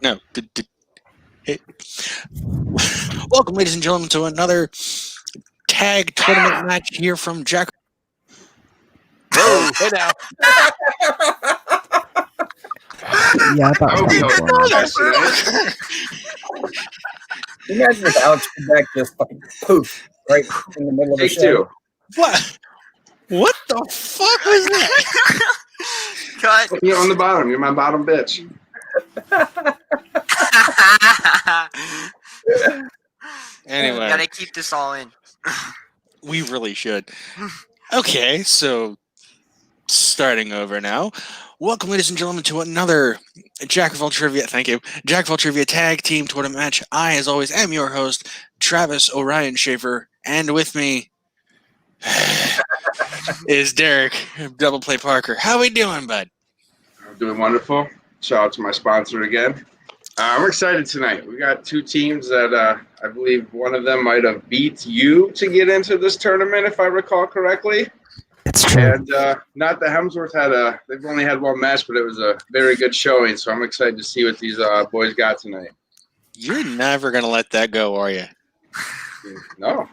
No. Hey. Welcome, ladies and gentlemen, to another tag tournament match here from Jack. Whoa, hey now. Yeah, I thought I would be something hoping was for going on. this tonight. Imagine if Alex Trebek just fucking poof right in the middle of the Take show. two. What? What the fuck was that? Cut. Put me on the bottom. You're my bottom bitch. Anyway, Gotta keep this all in. we really should. Okay, so starting over now. Welcome, ladies and gentlemen, to another Jack of all Trivia. Thank you, Jack of all Trivia Tag Team Tournament match. I, as always, am your host, Travis Orion Schaefer, and with me is Derek Double Play Parker. How we doing, bud? I'm doing wonderful. Shout out to my sponsor again. I'm excited tonight. We got two teams that I believe one of them might have beat you to get into this tournament, if I recall correctly. It's true. And not the Hemsworths they've only had one match, but it was a very good showing. So I'm excited to see what these boys got tonight. You're never gonna let that go, are you? No.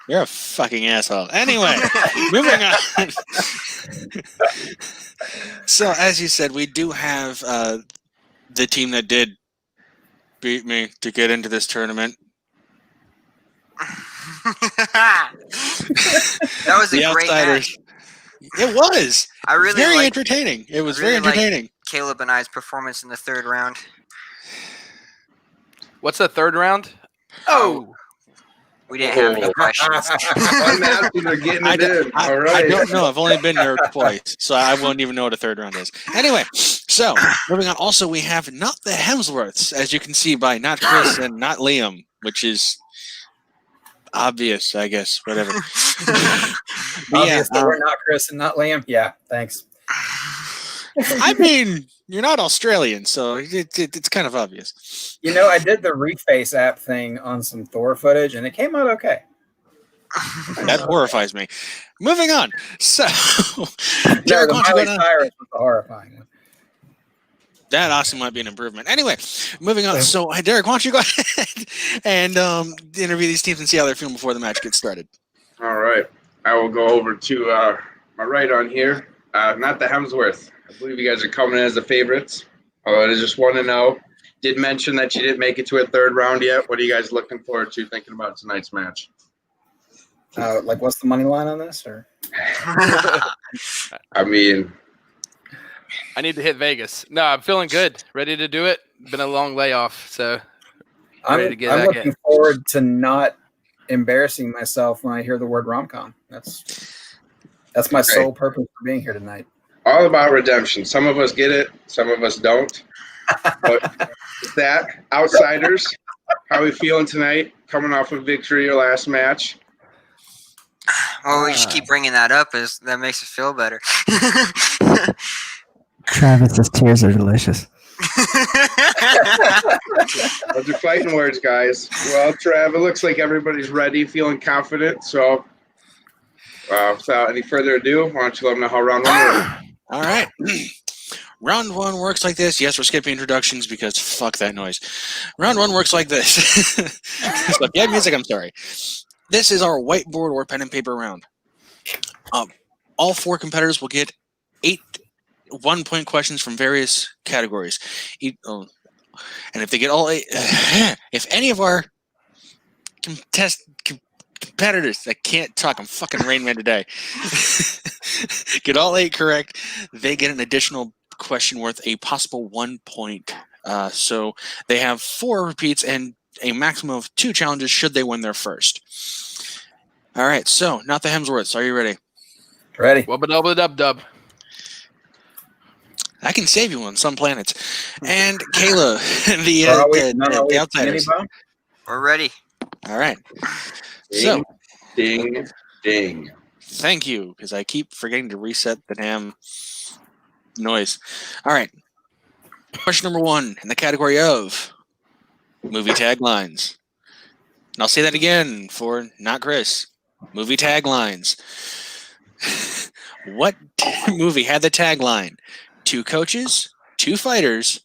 You're a fucking asshole. Anyway, moving on. So, as you said, we do have the team that did beat me to get into this tournament. That was a The great Outsiders. match. It was. I really very liked entertaining. It was really very entertaining. Caleb and I's performance in the third round. What's the third round? Oh, We didn't have any questions. One match, they're getting I it don't, in. I, All right. I don't know. I've only been there twice, so I won't even know what a third round is. Anyway, so moving on. Also, we have not the Hemsworths, as you can see by not Chris and not Liam, which is obvious, I guess. Whatever. Obvious that we're not Chris and not Liam. Yeah, thanks. I mean, you're not Australian, so it's kind of obvious. You know, I did the Reface app thing on some Thor footage, and it came out okay. That horrifies me. Moving on. So, No, Derek, the why don't you Miley go down? Cyrus was the horrifying one. That also might be an improvement. Anyway, moving on. So, Derek, why don't you go ahead and interview these teams and see how they're feeling before the match gets started? All right. I will go over to my right on here. Not the Hemsworth. I believe you guys are coming in as the favorites. It is just 1-0. Did mention that you didn't make it to a third round yet. What are you guys looking forward to thinking about tonight's match? Like, what's the money line on this? Or I mean, I need to hit Vegas. No, I'm feeling good. Ready to do it. Been a long layoff, so ready to get I'm back looking in. forward to not embarrassing myself when I hear the word rom-com. That's my sole purpose for being here tonight. all about redemption. Some of us get it, some of us don't. But with that, Outsiders, how are we feeling tonight? Coming off a victory your last match. Well, we just keep bringing that up, as that makes us feel better. Travis's tears are delicious. Those are fighting words, guys. Well, Trav, it looks like everybody's ready, feeling confident. So, without any further ado, why don't you let them know how round one works? All right. Round one works like this. Yes, we're skipping introductions because fuck that noise. Round one works like this. So if you have music, I'm sorry. This is our whiteboard or pen and paper round. All four competitors will get 8 1-point questions from various categories. And if they get all 8, if any of our competitors, I can't talk, I'm fucking Rain Man today, get all 8 correct, they get an additional question worth a possible 1 point. So they have 4 repeats and a maximum of 2 challenges should they win their first. All right, so not the Hemsworths. Are you ready? Ready? Wubba-dubba-dub-dub. I can save you on some planets. And Kayla, the Outsiders. We're ready. All right. Ding, So, ding, ding. thank you, because I keep forgetting to reset the damn noise. All right. Question number 1 in the category of movie taglines. And I'll say that again for not Chris. Movie taglines. What movie had the tagline? 2 coaches, 2 fighters,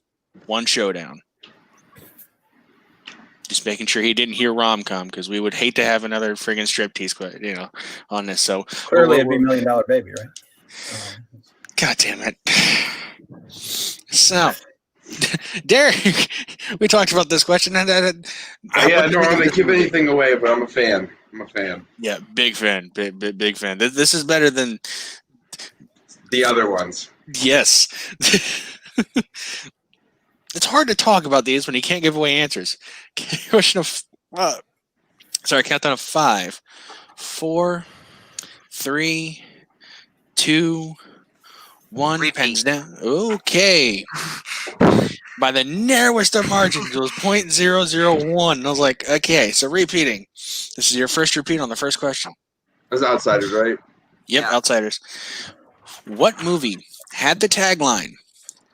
One showdown. Just making sure he didn't hear rom-com because we would hate to have another friggin' striptease, on this. So Clearly, it'd be $1 Million Baby, right? God damn it. So, Derek, we talked about this question. I don't want to give anything away, but I'm a fan. Yeah, big fan. Big fan. This is better than the other ones. Yes. It's hard to talk about these when you can't give away answers. Question of countdown of 5, 4, 3, 2, 1. Repeat. Pens down. Okay. By the narrowest of margins, it was 0.001. And I was like, okay, so repeating. This is your first repeat on the first question. That's Outsiders, right? Yep, Yeah. Outsiders. What movie had the tagline,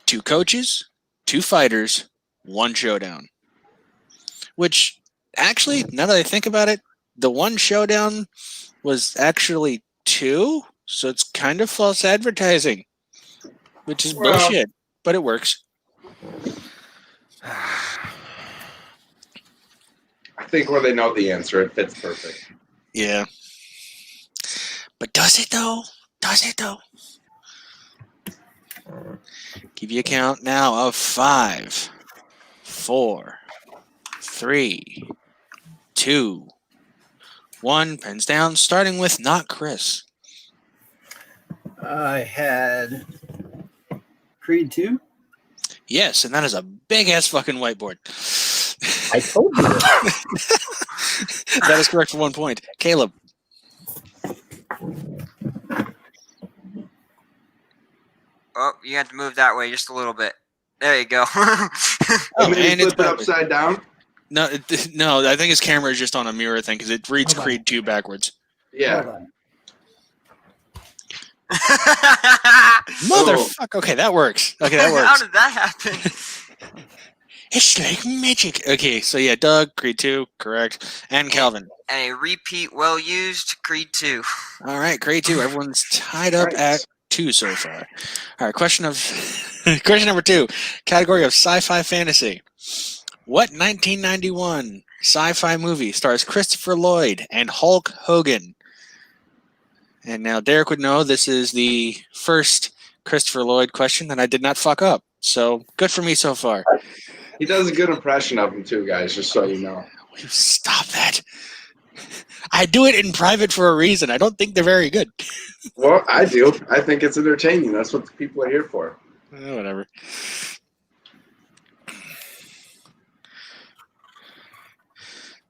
2 coaches, 2 fighters, 1 showdown? Which, actually, now that I think about it, the 1 showdown was actually 2, so it's kind of false advertising, which is bullshit, but it works. I think when they know the answer, it fits perfect. Yeah. But does it though? Give you a count now of 5, 4, 3, 2, 1. Pens down, starting with not Chris. I had Creed 2. Yes, and that is a big-ass fucking whiteboard. I told you this. That is correct for 1 point. Caleb. Oh, you have to move that way just a little bit. There you go. Oh, and it's upside down? No, I think his camera is just on a mirror thing because it reads Creed 2 backwards. Yeah. Motherfucker. Okay, that works. How did that happen? It's like magic. Okay, so yeah, Doug, Creed 2, correct. And Calvin. And a repeat well used Creed 2. All right, Creed 2. Everyone's tied up at 2 so far. All right, question number 2. Category of sci-fi fantasy. What 1991 sci-fi movie stars Christopher Lloyd and Hulk Hogan? And now Derek would know this is the first Christopher Lloyd question that I did not fuck up. So good for me so far. He does a good impression of him too, guys, just so you know. Stop that. I do it in private for a reason. I don't think they're very good. Well, I do. I think it's entertaining. That's what the people are here for. Whatever.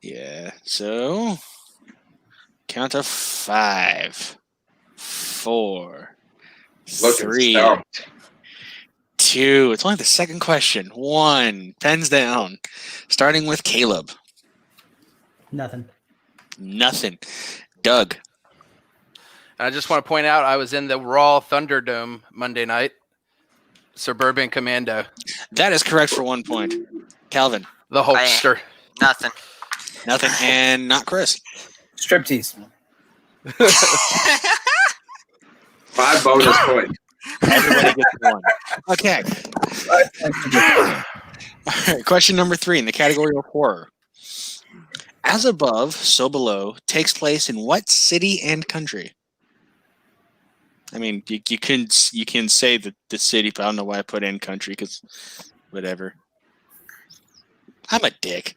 Yeah, so count of 5, 4, 3, 2. It's only the second question. 1. Pens down. Starting with Caleb. Nothing. Doug. I just want to point out I was in the Raw Thunderdome Monday night. Suburban Commando. That is correct for 1 point. Calvin. The Hulkster. Nothing. And not Chris. Striptease. 5 bonus points. Everybody gets 1. Okay. All right, question number 3 in the category of horror. As Above, So Below takes place in what city and country? I mean, you can say the city, but I don't know why I put in country because whatever. I'm a dick.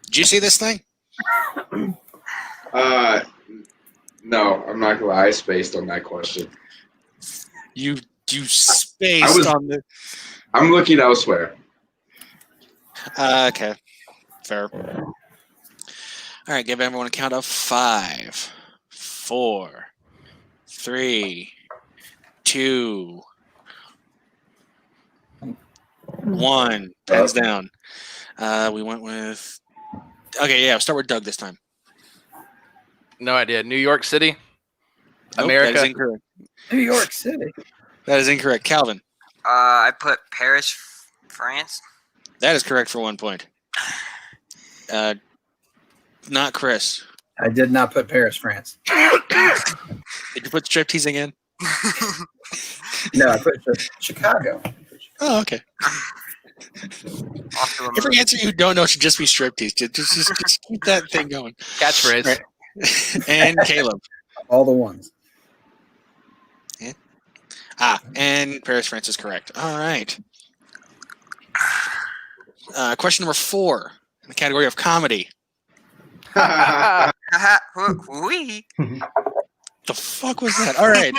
Did you see this thing? No, I'm not gonna lie. I spaced on that question. You spaced on the. I'm looking elsewhere. Okay, fair. All right, give everyone a count of 5, 4, 3, 2, 1. Pens down. We went with. Okay, yeah. I'll start with Doug this time. No idea. New York City? Nope, America? That is incorrect. New York City. That is incorrect. Calvin. I put Paris, France. That is correct for 1 point. Not Chris. I did not put Paris, France. Did you put stripteasing in? No, I put Chicago. Oh, okay. Also a Every movie. answer you don't know should just be striptease. Just keep that thing going. Catchphrase. Right. And Caleb. All the ones. And Paris, France is correct. All right. Question number 4 in the category of comedy. Haha, hooey. The fuck was that? All right.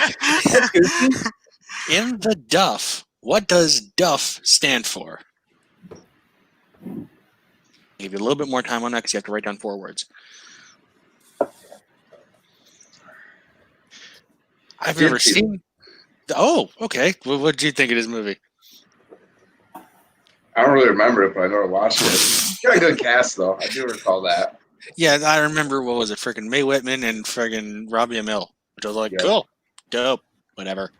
In the Duff, what does Duff stand for? I'll give you a little bit more time on that because you have to write down 4 words. I've never seen. Oh, okay. Well, what did you think of this movie? I don't really remember it, but I know I watched it. Got a good cast, though. I do recall that. Yeah, I remember. What was it? Freaking Mae Whitman and freaking Robbie Amell, which I was like, Yeah. cool, dope, whatever.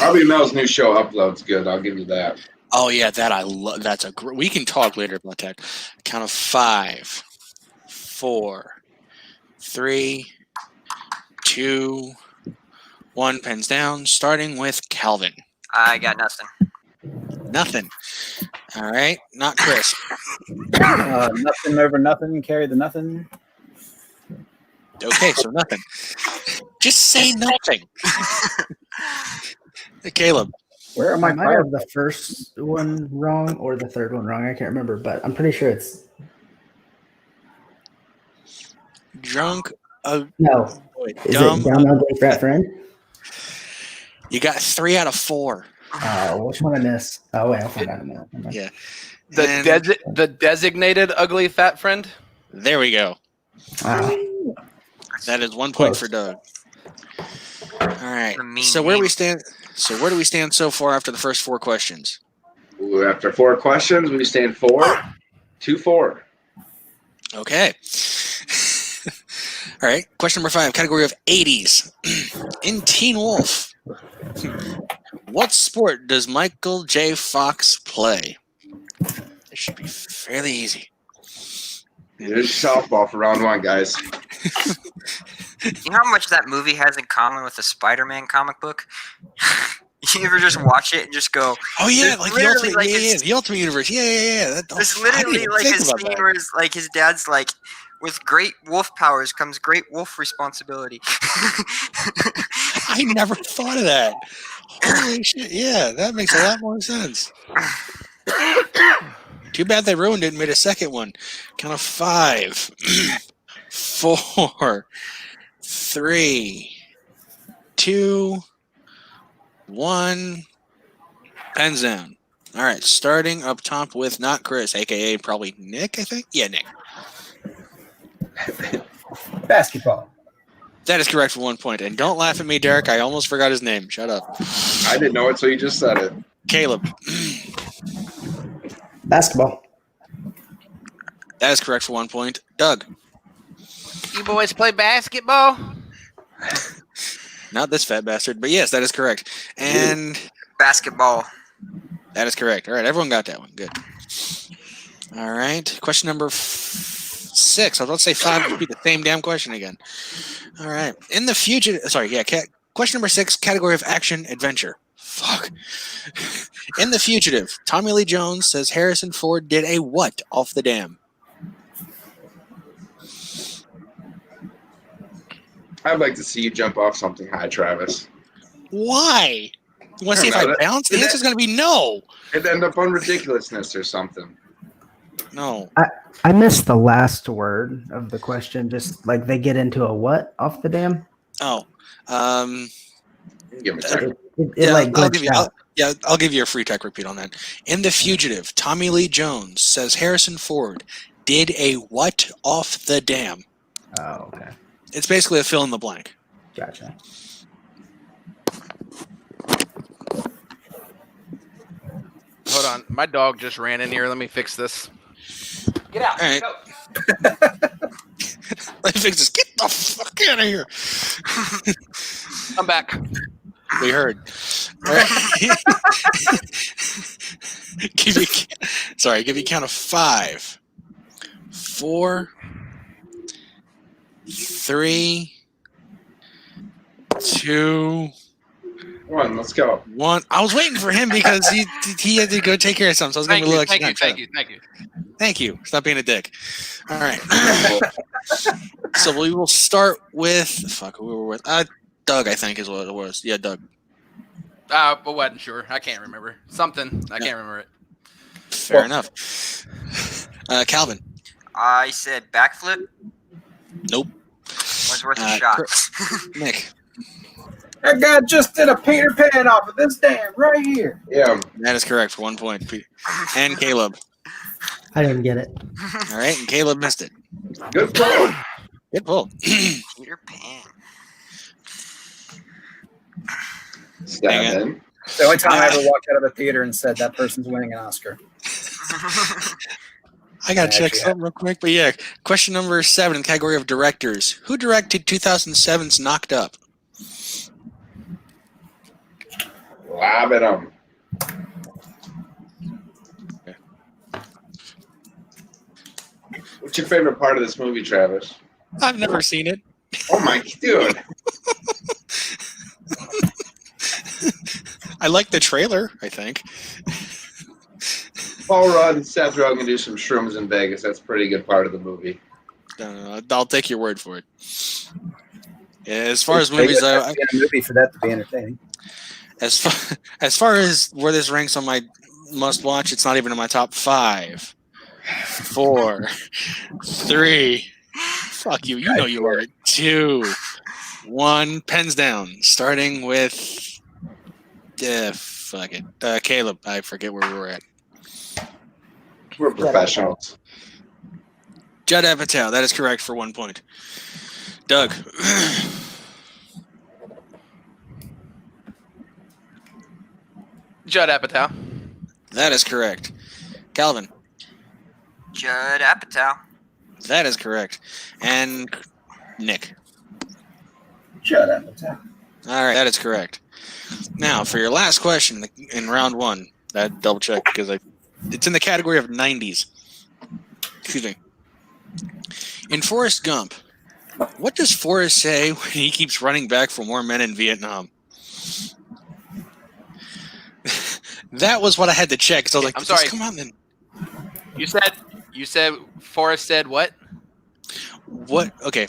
Robbie Mel's new show Upload's good. I'll give you that. Oh yeah, that I love. That's a great. We can talk later about that. Count of 5, 4, 3, 2, 1. Pens down. Starting with Calvin. I got nothing. Nothing. All right, not Chris. Nothing over nothing. Carry the nothing. Okay, so nothing. Just say nothing. Caleb. Where am I? I might have the first one wrong or the third one wrong. I can't remember, but I'm pretty sure it's Drunk. no. Is Dumb. it Dumb Ugly Fat Friend? You got 3 out of 4. Oh, which one I missed? Oh wait, I'll find out in a minute. Yeah. The And the designated ugly fat friend. there we go. Wow. That is 1 point Close. for Doug. All right. The mean So where name. we stand? So where do we stand so far after the first 4 questions? Ooh, after 4 questions, we stand 4, 2-4. Okay. All right. Question number 5, category of 80s. In Teen Wolf, what sport does Michael J. Fox play? It should be fairly easy. There's softball for round 1, guys. You know how much that movie has in common with the Spider-Man comic book? You ever just watch it and just go, Oh yeah, There's like the literally, ultimate, like, yeah, it's- the ultimate universe. Yeah. there's I didn't literally even like think a about scene that. where like his dad's like, with great wolf powers comes great wolf responsibility. I never thought of that. Holy shit! Yeah, that makes a lot more sense. Too bad they ruined it and made a second one. Count of 5, 4, 3, 2, 1. Pens down. All right, starting up top with not Chris, aka probably Nick. I think. Yeah, Nick. Basketball. That is correct for 1 point. And don't laugh at me, Derek. I almost forgot his name. Shut up. I didn't know it, so you just said it. Caleb. Basketball. That is correct for 1 point. Doug. You boys play basketball? Not this fat bastard, but yes, that is correct. And Basketball. that is correct. All right, everyone got that one. Good. All right. Question number 6. I was about to say 5, would be the same damn question again. All right. In the future, question number 6, category of action adventure. Fuck. In The Fugitive, Tommy Lee Jones says Harrison Ford did a what off the dam? I'd like to see you jump off something high, Travis. Why? You want to see if I don't know. I bounce? The answer's going to be no. It'd end up on ridiculousness or something. No. I missed the last word of the question. Just like they get into a what off the dam? Oh. Give me a second. It like I'll glitched give you, out. I'll give you a free tech repeat on that. In The Fugitive, Tommy Lee Jones says Harrison Ford did a what off the dam? Oh, okay. It's basically a fill in the blank. Gotcha. Hold on, my dog just ran in here. Let me fix this. Get out. All right. Go. Let me fix this. Get the fuck out of here. I'm back. We heard. All right. give you a count of 5, 4, 3, 2, 1. Let's go. 1. I was waiting for him because he had to go take care of something, so I was going to be a little extra time. Thank you. Thank you. Stop being a dick. All right. So we will start with who we were with. Doug, I think is what it was. Yeah, Doug. I wasn't sure. I can't remember. Something. I can't remember it. Fair enough. Calvin. I said backflip. Nope. Was worth a shot. Nick. That guy just did a Peter Pan off of this dam right here. Yeah. That is correct for 1 point. And Caleb. I didn't get it. All right, and Caleb missed it. Good pull. Good pull. Peter Pan. Stab in. The only time I ever walked out of a theater and said that person's winning an Oscar. I got to check something real quick. But yeah, question number 7 in the category of directors. Who directed 2007's Knocked Up? Lob at him. What's your favorite part of this movie, Travis? I've never seen it. Oh my dude. I like the trailer, I think. Paul Rudd and Seth Rogen do some shrooms in Vegas. That's a pretty good part of the movie. I'll take your word for it. Yeah, as far as movies, a movie for that to be entertaining. As far as where this ranks on my must watch, it's not even in my top 5, 4, 3. Fuck you. You know you are. 2, 1. Pens down. Starting with Caleb. I forget where we were at. We're professionals. Judd Apatow. That is correct for 1 point. Doug. Judd Apatow. That is correct. Calvin. Judd Apatow. That is correct. And Nick. Judd Apatow. All right, that is correct. Now, for your last question in round 1, that double check because it's in the category of 90s. Excuse me. In Forrest Gump, what does Forrest say when he keeps running back for more men in Vietnam? That was what I had to check because I was like, I'm sorry. Come on then. You said Forrest said what? What? Okay.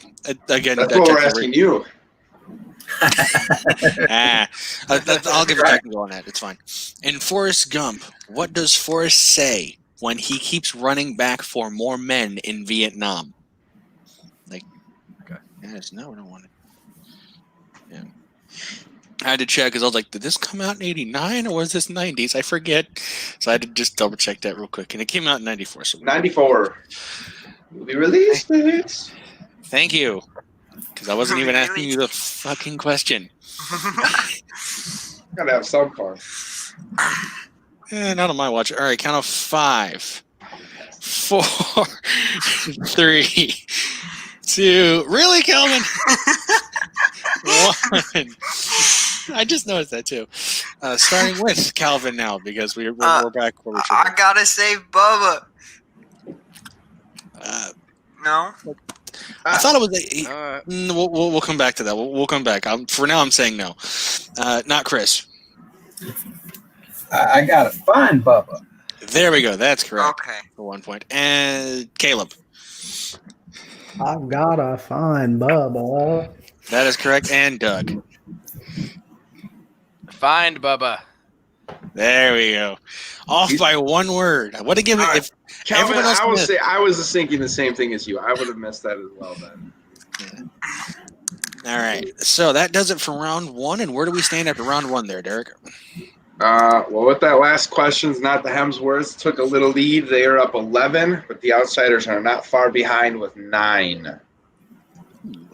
Again, that's what we're asking you. I'll give a technical on that. It's fine. In Forrest Gump, what does Forrest say when he keeps running back for more men in Vietnam? Guys, no, we don't want it. Yeah. I had to check because I was like, did this come out in 89 or was this 90s? I forget. So I had to just double check that real quick. And it came out in 94. So 94. We released it. Thank you. Because I wasn't even asking you the fucking question. Gotta have some fun. Not on my watch. All right, count of 5, 4, 3, 2. Really, Calvin? 1. I just noticed that too. Starting with Calvin now because we're back where we should. I gotta save Bubba. No. I thought it was. We'll come back to that. We'll come back. For now, I'm saying no. Not Chris. I gotta find Bubba. There we go. That's correct. Okay. For 1 point. And Caleb. I've gotta find Bubba. That is correct. And Doug. Find Bubba. There we go. Off by 1 word. I would have given if Calvin, everyone else I will missed. say I was thinking the same thing as you. I would have missed that as well then. All right. So that does it for round 1. And where do we stand after round 1 there, Derek? Well, with that last questions, not the Hemsworths took a little lead. They are up 11, but the Outsiders are not far behind with 9.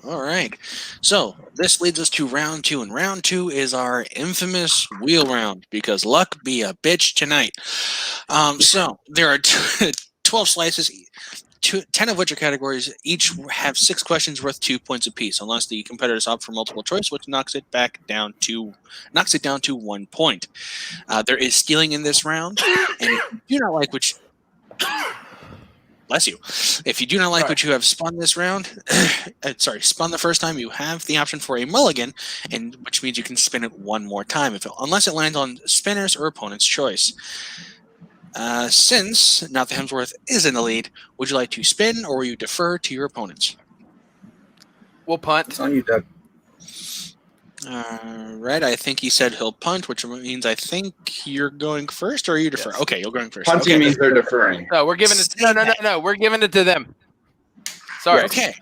All right. So this leads us to round 2. And round 2 is our infamous wheel round because luck be a bitch tonight. So there are 12 slices, 10 of which are categories. Each have 6 questions worth 2 points apiece, unless the competitors opt for multiple choice, which knocks it down to 1 point. There is stealing in this round, and if you do not like which. Bless you. If you do not like what you have spun this round, spun the first time, you have the option for a mulligan, and which means you can spin it one more time unless it lands on spinner's or opponent's choice. Since Not the Hemsworth is in the lead, would you like to spin or will you defer to your opponents? We'll punt. It's on you, Doug. Right, I think he said he'll punt, which means I think you're going first, or you defer? Yes. Okay, you're going first. Punting Okay. means they're deferring. No, we're giving it. No. We're giving it to them. Sorry. Okay.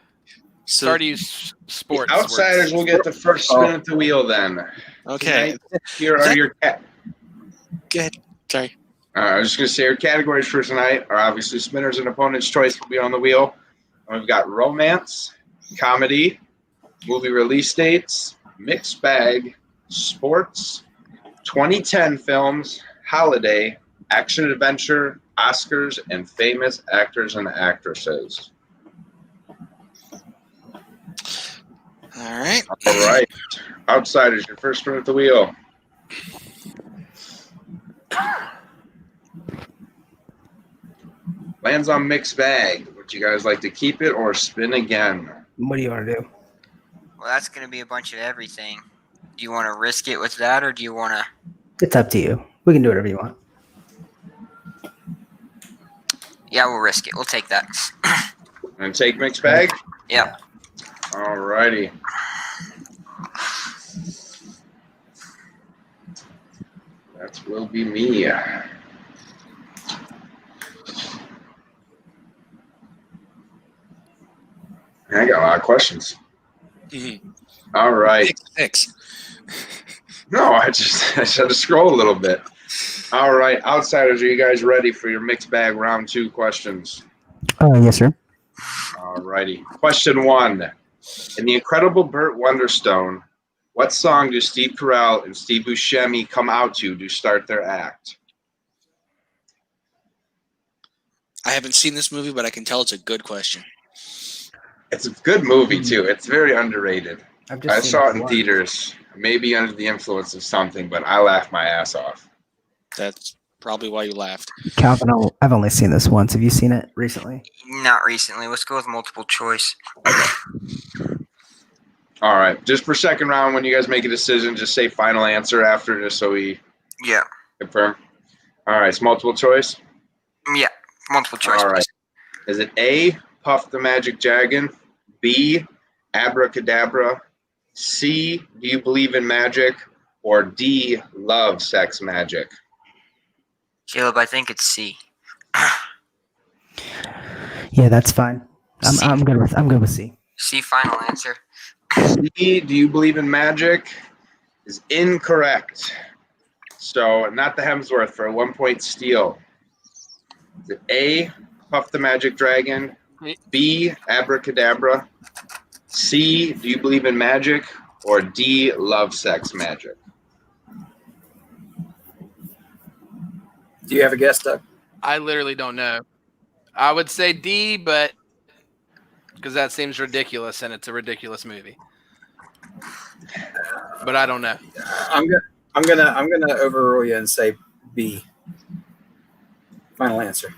So, Sorry to use sports. The outsiders will get the first spin at the wheel then. okay. Here are your Go ahead. Sorry. I was just going to say your categories for tonight are obviously spinners and opponent's choice will be on the wheel. And we've got romance, comedy, movie release dates, mixed bag, sports, 2010 films, holiday, action adventure, Oscars, and famous actors and actresses. All right. All right. Outsiders, your first spin at the wheel. Lands on mixed bag. Would you guys like to keep it or spin again? What do you want to do? Well, that's going to be a bunch of everything. Do you want to risk it with that, or do you want to? It's up to you. We can do whatever you want. Yeah, we'll risk it. We'll take that. And take mixed bag? Yeah. All righty. That will be me. I got a lot of questions. Mhm. All right. Six. No, I just had to scroll a little bit. All right, outsiders, are you guys ready for your mixed bag round 2 questions? Yes, sir. All righty. Question 1. In The Incredible Burt Wonderstone, what song do Steve Carell and Steve Buscemi come out to start their act? I haven't seen this movie, but I can tell it's a good question. It's a good movie, too. It's very underrated. I seen saw it in once. theaters, maybe under the influence of something, but I laughed my ass off. That's probably why you laughed. Calvin, I've only seen this once. Have you seen it recently? Not recently. Let's go with multiple choice. All right. Just for second round, when you guys make a decision, just say final answer after, just so we Yeah. confirm. All right. It's multiple choice. Yeah. Multiple choice. All right. Is it A, Puff the Magic Dragon, B, Abracadabra, C, Do You Believe in Magic, or D, Love, Sex, Magic? Caleb, I think it's C. Yeah, that's fine. C. I'm good with C. C, final answer. C, Do You Believe in Magic is incorrect. So, not the Hemsworth for a 1-point steal. Is it A, Puff the Magic Dragon, B, Abracadabra, C, Do You Believe in Magic, or D, Love, Sex, Magic? Do you have a guess, Doug? I literally don't know. I would say D, but because that seems ridiculous, and it's a ridiculous movie. But I don't know. I'm gonna overrule you and say B. Final answer.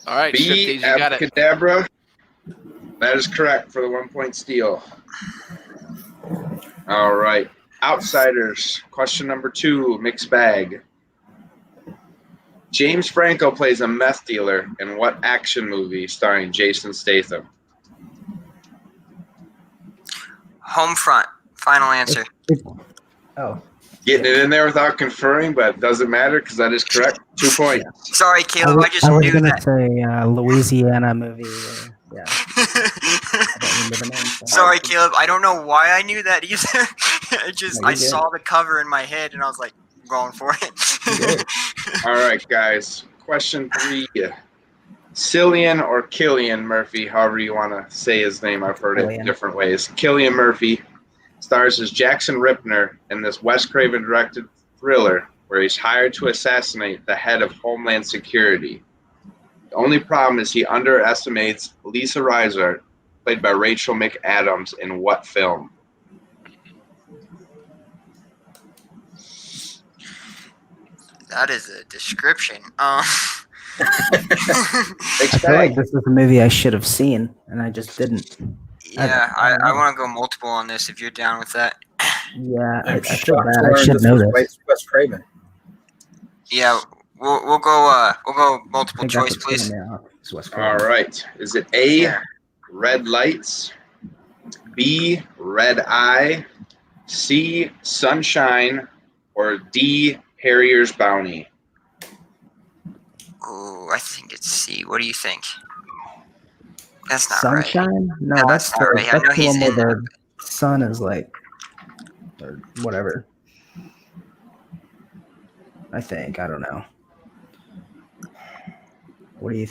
All right, B, Striptease, you got it. Abracadabra. That is correct for the 1-point steal. All right. Outsiders. Question number 2, mixed bag. James Franco plays a meth dealer in what action movie starring Jason Statham? Homefront. Final answer. Oh, Getting it in there without conferring, but it doesn't matter because that is correct. 2 points. Sorry, Caleb. I just was knew gonna that. say Louisiana movie. Yeah, I don't remember the name. So. Sorry, Caleb. I don't know why I knew that either. No, I you did. saw the cover in my head and I was like, I'm going for it. All right, guys. Question 3. Cillian or Killian Murphy, however you want to say his name. I've heard it Cillian. different ways. Killian Murphy stars as Jackson Ripner in this Wes Craven directed thriller where he's hired to assassinate the head of Homeland Security. The only problem is he underestimates Lisa Reisert, played by Rachel McAdams, in what film? That is a description. Mixed I feel like bag. this is a movie I should have seen, and I just didn't. Yeah, I don't I know. want to go multiple on this if you're down with that. Yeah, I I'm feel shocked bad. to I learn should this know was this. Wes Craven. Yeah, we'll go I multiple think that's choice, what's please. throwing me off. It's Wes All Craven. right. Is it A, Yeah. red lights, B, red eye, C, sunshine, or D, Harrier's bounty? Ooh, I think it's C. What do you think? That's not right. Sunshine? No, No, that's that's not right. I know that's the he's one where in that. the sun is like, or whatever. I think. I don't know. What do you?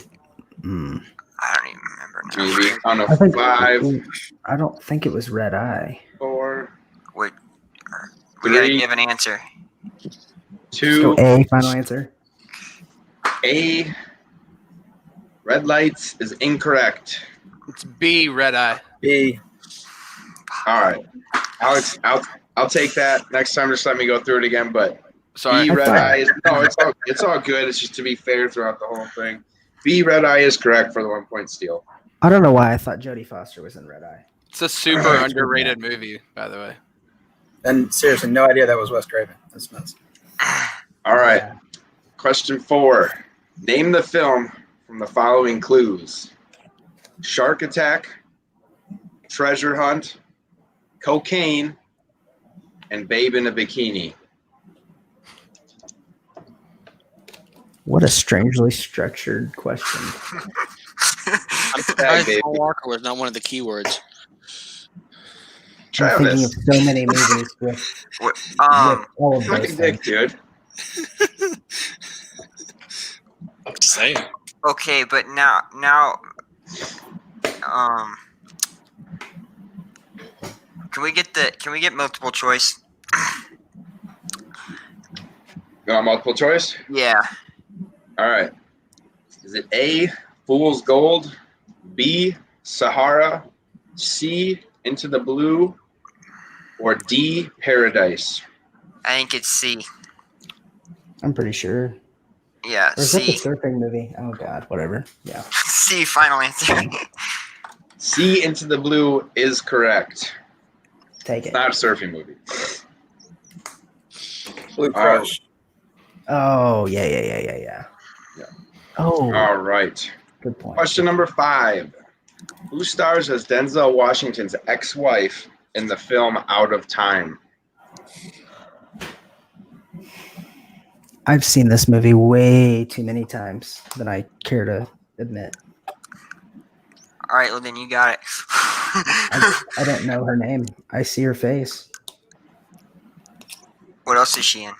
I don't even remember Can now. you be on a I think 5, I don't think it was Red Eye. 4, Wait, we gotta 3, give an answer. Let's 2, go A. Final answer. A, red lights is incorrect. It's B, red eye. B. All right, Alex, I'll take that next time. Just let me go through it again. But Sorry. B, red thought- eye is no. It's all good. It's just to be fair throughout the whole thing. B, red eye is correct for the 1 point steal. I don't know why I thought Jodie Foster was in Red Eye. It's a super underrated movie, by the way. And seriously, no idea that was Wes Craven. That's nuts. All right, Yeah. question 4. Name the film from the following clues: Shark Attack, Treasure Hunt, Cocaine, and Babe in a Bikini. What a strangely structured question. I'm Bag, surprised baby. Paul Walker was not one of the keywords. I'm thinking of Travis, so many movies with What, all of suck those a dick, things. dude. Just saying. okay, but now, can we get multiple choice? You want multiple choice? Yeah. All right. Is it A, Fool's Gold, B, Sahara, C, Into the Blue, or D, Paradise? I think it's C. I'm pretty sure. Yeah, Or is that the C. surfing movie? Oh God, whatever. Yeah. C. Final answer. C, Into the Blue is correct. Take It's it. not a surfing movie. Blue Crush. Oh yeah. Yeah. Oh, All right. good point. Question number 5. Who stars as Denzel Washington's ex-wife in the film Out of Time? I've seen this movie way too many times than I care to admit. All right, well then you got it. I don't know her name. I see her face. What else is she in?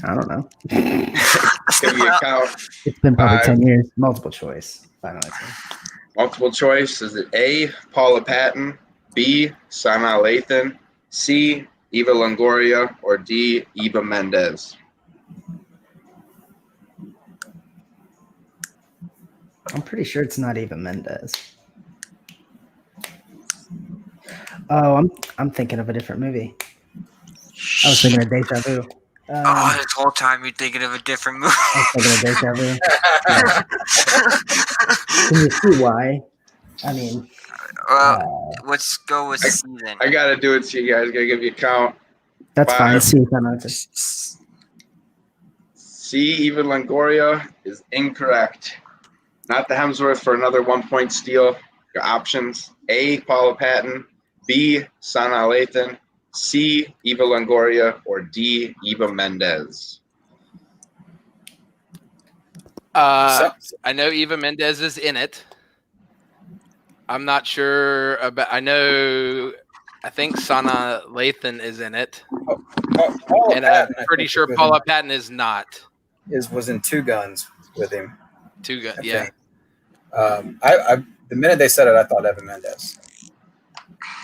I don't know. Give me a count. It's been probably 5. 10 years. Multiple choice. Final answer. Multiple choice. Is it A, Paula Patton, B, Sana Lathan, C, Eva Longoria, or D, Eva Mendes? I'm pretty sure it's not even Mendez. Oh, I'm thinking of a different movie. I was thinking of Deja Vu. Oh, this whole time you're thinking of a different movie. I was thinking of Deja Vu. Can you see why? I mean, Well, let's go with C then. I gotta do it to you guys. Gotta give you a count. that's 5. fine. See, final answer. C, Eva Longoria is incorrect. Not the Hemsworth for another 1 point steal. Your options: A, Paula Patton, B, Sana Lathan, C, Eva Longoria, or D, Eva Mendes. I know Eva Mendes is in it. I'm not sure about. I think Sana Lathan is in it, Paula and Patton, I'm I pretty think, sure was Paula Patton is not. was in Two Guns with him. Too good. I Yeah. think. I the minute they said it, I thought Evan Mendes.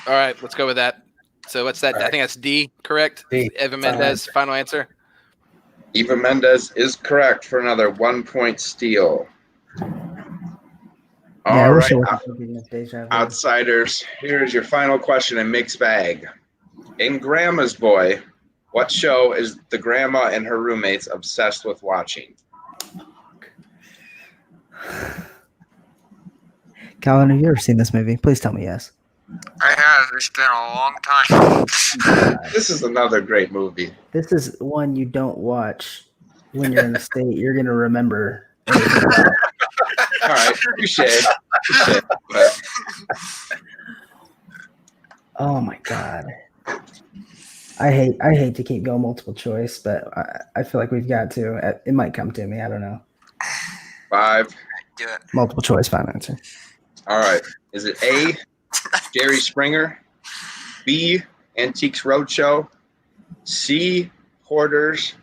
All right, let's go with that. So what's that? All I right. think that's D, correct? D. Evan Final Mendez, answer. final answer. Eva Mendes is correct for another 1 point steal. Yeah, I All wish I right, wasn't thinking of Deja Vu. outsiders, here's your final question in mixed bag. In Grandma's Boy, what show is the grandma and her roommates obsessed with watching? Calvin, have you ever seen this movie? Please tell me yes. I have. It's been a long time. This is another great movie. This is one you don't watch when you're in the state you're going to remember anything about. All right, touche. But Oh my god. I hate to keep going multiple choice, but I feel like we've got to. It might come to me. I don't know. 5. Do it. Multiple choice, final answer. All right. Is it A, Jerry Springer, B, Antiques Roadshow, C, Hoarders,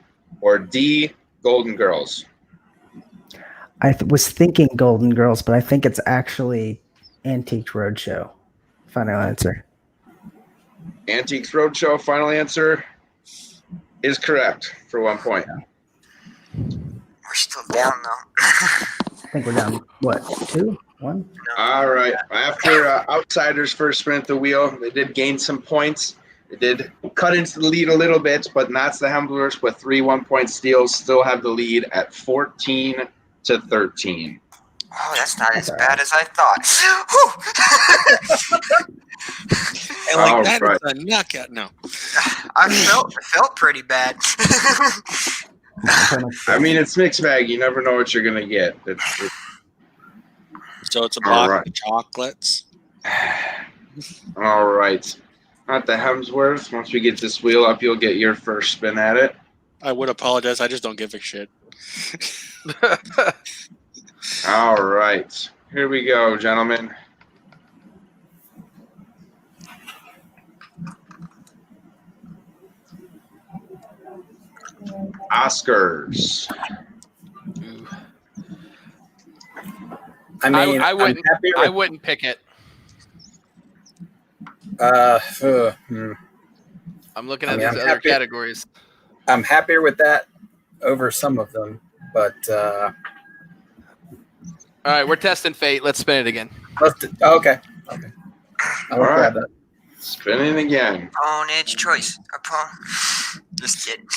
or D, Golden Girls? I was thinking Golden Girls, but I think it's actually Antique Roadshow. Final answer. Antiques Roadshow, final answer is correct for 1 point. We're still down though. I think we're down, what, 2? 1? All right. After Outsiders first spin at the wheel, they did gain some points. They did cut into the lead a little bit, but that's the Hemsworths with 3 1-point steals still have the lead at 14-13. Oh, that's not as bad as I thought. And like All that right. is a knockout. No. It felt pretty bad. I mean, it's mixed bag. You never know what you're going to get. So it's a All box right. of chocolates. All right. Not the Hemsworth. Once we get this wheel up, you'll get your first spin at it. I would apologize. I just don't give a shit. All right. Here we go, gentlemen. Oscars. Ooh. I mean, I wouldn't. I'm happy I with, wouldn't pick it. I'm looking at these I'm other happy- categories. I'm happier with that over some of them, but All right, we're testing fate. Let's spin it again. okay. I All will right. grab that. Spinning again. Opponent's choice. Just kidding.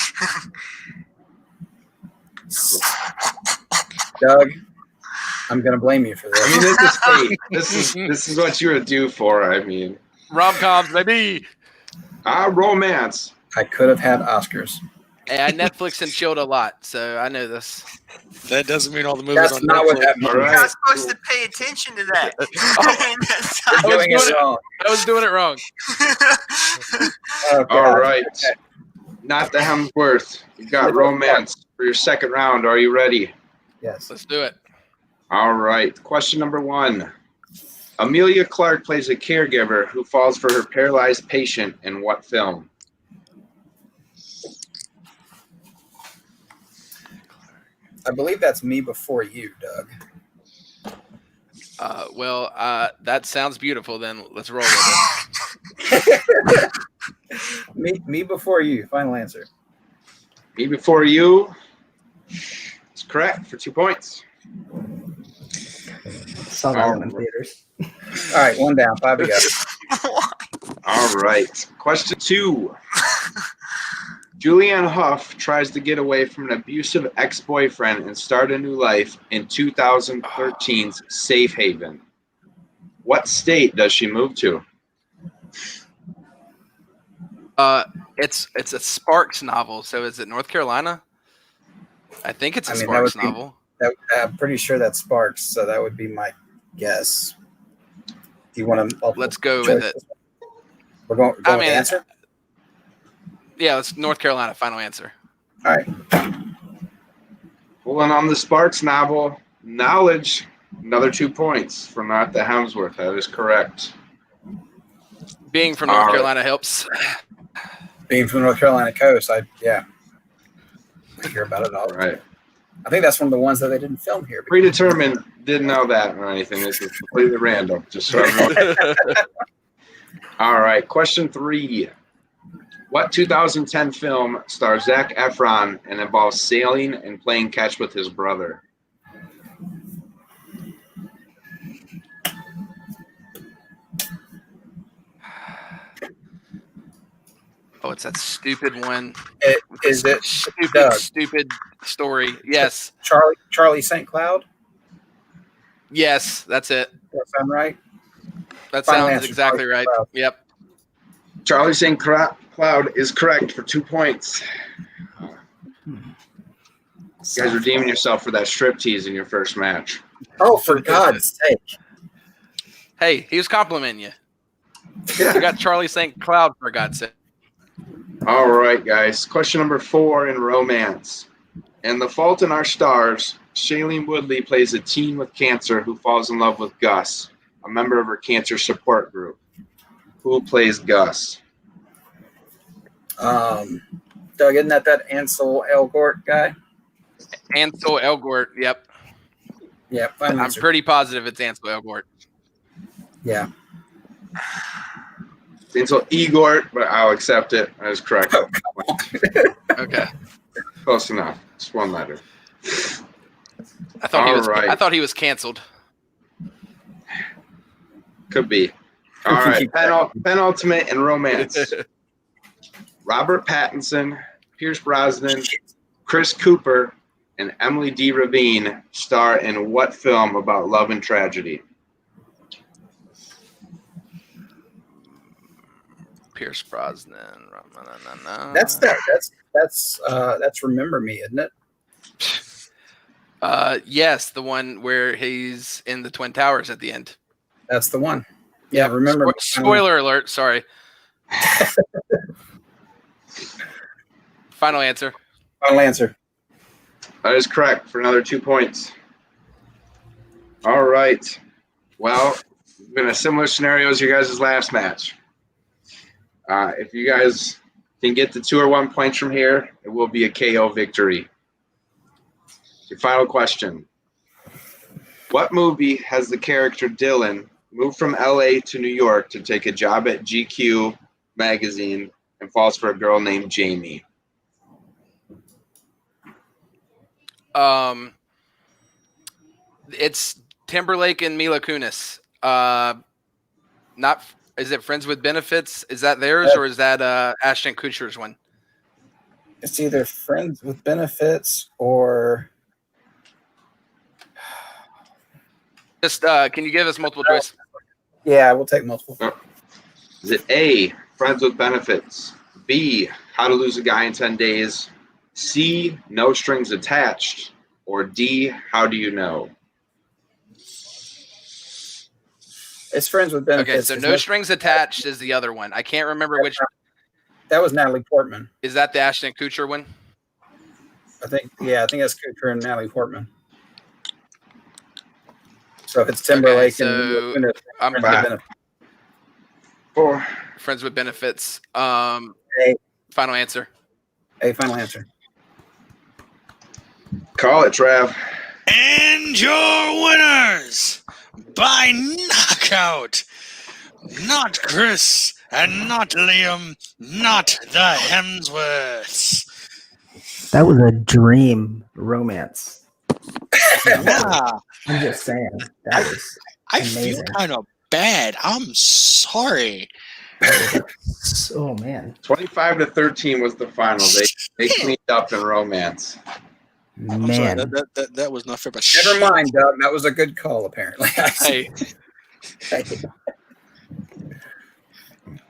Doug, I'm gonna blame you for I this. mean, this is fate. This is what you would do for. I mean, Rom-coms, baby. romance. I could have had Oscars. Hey, I Netflix and chilled a lot, so I know this. That doesn't mean all the movies That's on not what Netflix. that All means. You're right. not supposed to pay attention to that. You're doing doing it wrong. I was doing it wrong. Oh, All God. right. Not the Hemsworth. You got romance for your second round. Are you ready? Yes. Let's do it. All right. Question number 1. Amelia Clarke plays a caregiver who falls for her paralyzed patient in what film? I believe that's Me Before You, Doug. That sounds beautiful. Then let's roll with it. Me Before You. Final answer. Me Before You. It's correct for 2 points. Saw that one in theaters. All right, 1 down, 5 to go. All right. Question 2. Julianne Hough tries to get away from an abusive ex-boyfriend and start a new life in 2013's Safe Haven. What state does she move to? It's a Sparks novel. So is it North Carolina? I think it's a That Sparks would be- novel. I'm pretty sure that's Sparks, so that would be my guess. Do you want to? Let's go with it. We're going with the answer. Yeah, it's North Carolina. Final answer. All right. Pulling on the Sparks novel, knowledge, another 2 points from Not the Hemsworth. That is correct. Being from All North right. Carolina helps. Being from the North Carolina coast, I hear about it all. All right. I think that's one of the ones that they didn't film here. Predetermined, didn't know that or anything. This is completely random. Just so everyone. All right. Question 3. What 2010 film stars Zac Efron and involves sailing and playing catch with his brother? Oh, it's that stupid one. Is it Stupid, Doug? stupid story. Yes. Charlie St. Cloud? Yes, that's it. Does that sound right? That Final sounds answer, exactly Charlie right. Cloud. Yep. Charlie St. Cloud is correct for 2 points. You guys redeeming yourself for that striptease in your first match. Oh, for God's sake. Hey, he was complimenting you. Yeah. You got Charlie St. Cloud, for God's sake. All right, guys. Question number 4 in romance. In The Fault in Our Stars, Shailene Woodley plays a teen with cancer who falls in love with Gus, a member of her cancer support group. Who plays Gus? Doug, isn't that Ansel Elgort guy? Ansel Elgort. Yep. Yeah, final I'm answer. pretty positive it's Ansel Elgort. Yeah. Ansel Igor, but I'll accept it as correct. Okay. Close enough. It's one letter. I thought All right. I thought he was canceled. Could be. All right. Penultimate in romance. Robert Pattinson, Pierce Brosnan, Chris Cooper, and Emily D. Ravine star in what film about love and tragedy? Pierce Brosnan. That's Remember Me, isn't it? Yes, the one where he's in the Twin Towers at the end. That's the one. Yeah, remember. Me. Spoiler alert. Sorry. Final answer. Final answer. That is correct for another 2 points. All right. Well, been a similar scenario as your guys' last match. If you guys can get the 2 or 1 points from here, it will be a KO victory. Your final question. What movie has the character Dylan moved from LA to New York to take a job at GQ magazine and falls for a girl named Jamie? It's Timberlake and Mila Kunis. Not is it Friends with Benefits? Is that theirs or is that Ashton Kutcher's one? It's either Friends with Benefits or Just can you give us multiple choice? yeah, we'll take multiple. Is it A, Friends with Benefits, B, How to Lose a Guy in 10 Days, C, No Strings Attached, or D, How Do You Know? It's Friends with Benefits. Okay, so No Strings Attached is the other one. I can't remember which. That was Natalie Portman. Is that the Ashton Kutcher one? I think that's Cooper and Natalie Portman. So if it's Timberlake so and I'm Friends with Benefits. 4. Friends with Benefits. A. Final answer. A final answer. Call it, Trav. And your winners by knockout, not Chris and not Liam, not the Hemsworths. That was a dream romance. Yeah, I'm just saying. That was I amazing. feel kind of bad. I'm sorry. Oh man. 25-13 was the final. They cleaned up in romance. I'm sorry. Man. That was not fair. But Never mind, Doug. That was a good call, apparently. Hey,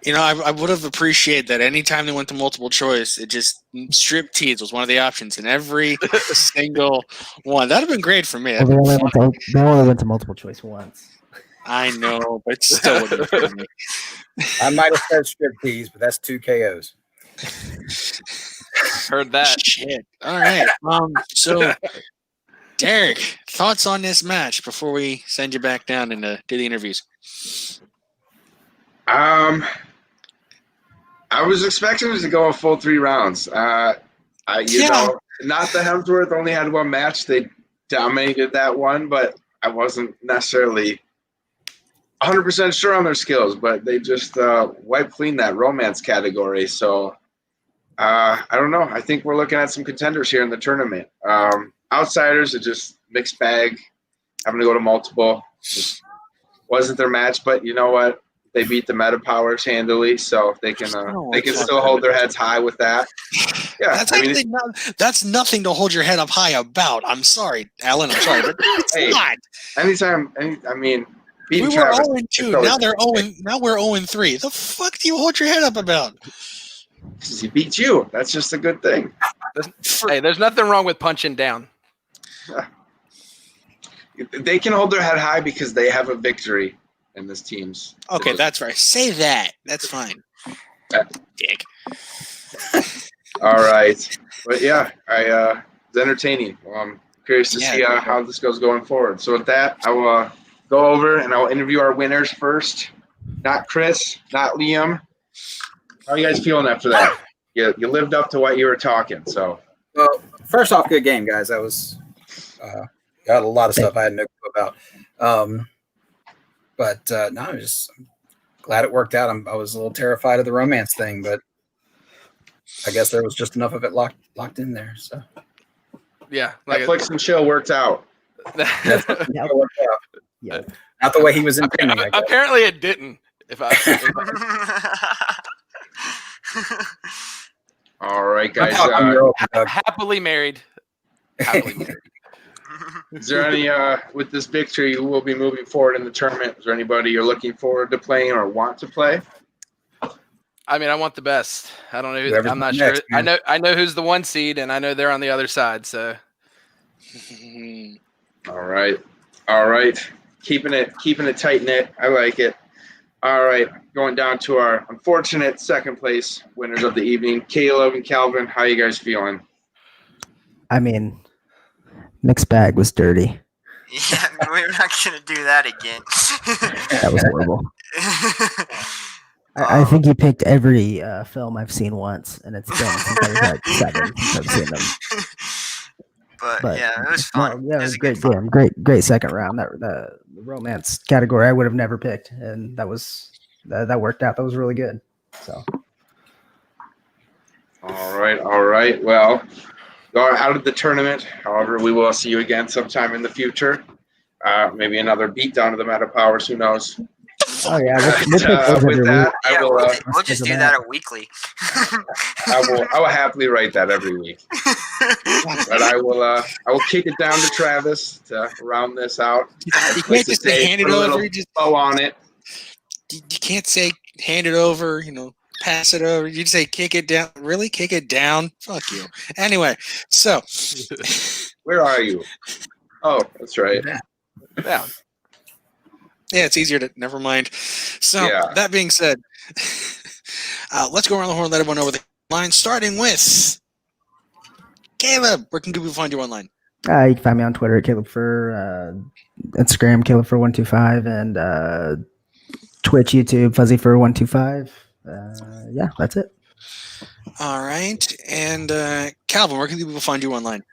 you know, I would have appreciated that anytime they went to multiple choice, it just striptease was one of the options in every single one. That'd have been great for me. Well, they only went to multiple choice once. I know, but still wouldn't have been me. I might have said striptease, but that's 2 KOs. Heard that. Shit. All right. So, Derek, thoughts on this match before we send you back down and do the interviews? I was expecting it to go a full 3 rounds. You know, not the Hemsworth only had 1 match. They dominated that one, but I wasn't necessarily 100% sure on their skills, but they just wiped clean that romance category. So I don't know. I think we're looking at some contenders here in the tournament. Outsiders are just mixed bag, having to go to multiple. Just wasn't their match, but you know what? They beat the Meta Powers handily, so they can still hold their heads high with that. Yeah, that's nothing to hold your head up high about. I'm sorry, Alan. I'm sorry, but it's not. We were 0-2. Now they're 0. Now we're 0-3. The fuck do you hold your head up about? Because he beat you. That's just a good thing. Hey, there's nothing wrong with punching down. They can hold their head high because they have a victory in this team's. Okay, that's right. Say that. That's fine. Dick. All right, but yeah, it's entertaining. Well, I'm curious to see how this goes going forward. So with that, I will go over and I'll interview our winners first. Not Chris, not Liam. How are you guys feeling after that? You lived up to what you were talking. So, well, first off, good game, guys. I was got a lot of stuff I had no clue about. No, I'm just glad it worked out. I was a little terrified of the romance thing, but I guess there was just enough of it locked in there. So, yeah, Netflix and chill worked out. Not the way he was intending. Apparently, it didn't. All right, guys. Happily married. Is there any with this victory you will be moving forward in the tournament? Is there anybody you're looking forward to playing or want to play? I mean, I want the best. I don't know. I'm not sure. Man. I know who's the 1 seed, and I know they're on the other side. So, all right. Keeping it tight knit. I like it. All right, going down to our unfortunate second place winners of the evening, Caleb and Calvin. How you guys feeling? I mean, mixed bag was dirty. Yeah, we're not going to do that again. That was horrible. I think he picked every film I've seen once, and it's been since I was like 7 since I've seen them. But yeah, it was fun. Yeah, it was a great game. Great second round. The romance category I would have never picked, and that worked out. That was really good. So. All right. Well, out of the tournament. However, we will see you again sometime in the future. Maybe another beatdown of the Meta Powers. Who knows? Oh yeah. With that, we'll just do that weekly. I will happily write that every week. But I will kick it down to Travis to round this out. You can't just say hand it over. Just bow on it. You can't say hand it over. Pass it over. You say kick it down. Really, kick it down? Fuck you. Anyway, so where are you? Oh, that's right. Yeah. Yeah, it's easier to. Never mind. So that being said, let's go around the horn and let everyone know what the line. Starting with Caleb. Where can people find you online? You can find me on Twitter at Caleb for Instagram Caleb for 125 and Twitch, YouTube Fuzzy for 125. Yeah, that's it. All right, and Calvin, where can people find you online?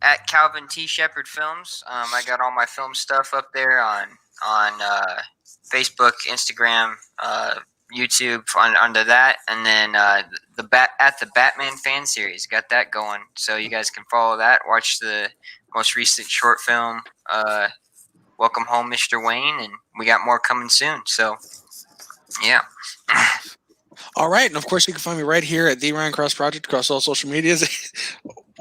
At Calvin T. Shepherd Films. I got all my film stuff up there on Facebook, Instagram, YouTube under that, and then at the Batman fan series. Got that going, so you guys can follow that. Watch the most recent short film, Welcome Home, Mr. Wayne, and we got more coming soon. So, yeah. All right, and of course you can find me right here at the Ryan Cross Project across all social medias.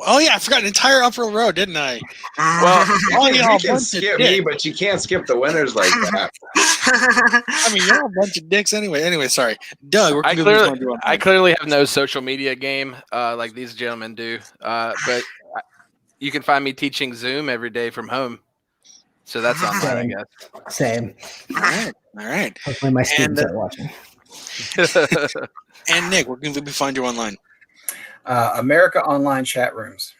Oh yeah, I forgot an entire upper row, didn't I? Well, you can skip me, but you can't skip the winners like that. I mean, you're a bunch of dicks anyway. Anyway, sorry, Doug. I clearly have no social media game like these gentlemen do, but you can find me teaching Zoom every day from home. So that's online, I guess. Same. All right. Hopefully my students are watching. And Nick, where can we find you online? America Online Chat Rooms.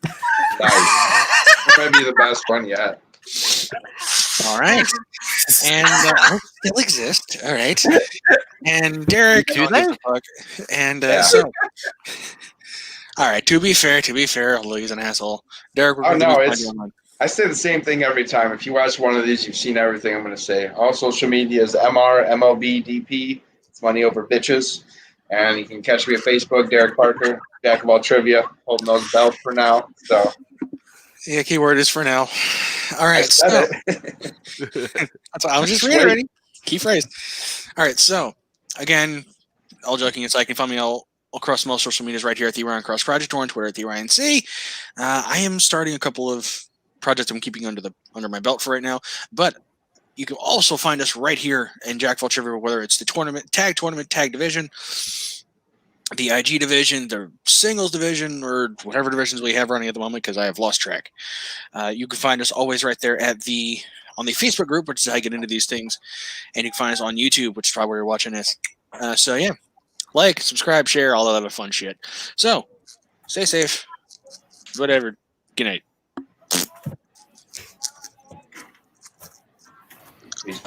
Nice. That might be the best one yet. All right. And still exist. All right. And Derek, and so. All right. To be fair, although he's an asshole, Derek, we're going to find you online. I say the same thing every time. If you watch one of these, you've seen everything I'm going to say. All social media is MR, MLB, DP. It's money over bitches. And you can catch me at Facebook, Derek Parker, Jack of all trivia, holding those belts for now. So, yeah, keyword is for now. All right. So, that's what I was just reiterating. Key phrase. All right, so again, all joking aside, you can find me all across most social medias right here at the Ryan Cross Project or on Twitter at the Ryan C. I am starting a couple of projects I'm keeping under my belt for right now, but you can also find us right here in Jackville Trivia, whether it's the tag division, the IG division, the singles division, or whatever divisions we have running at the moment, because I have lost track. You can find us always right there on the Facebook group, which is how I get into these things, and you can find us on YouTube, which is probably where you're watching this. So yeah, like, subscribe, share, all that other fun shit. So stay safe. Whatever. Good night. Peace, peace.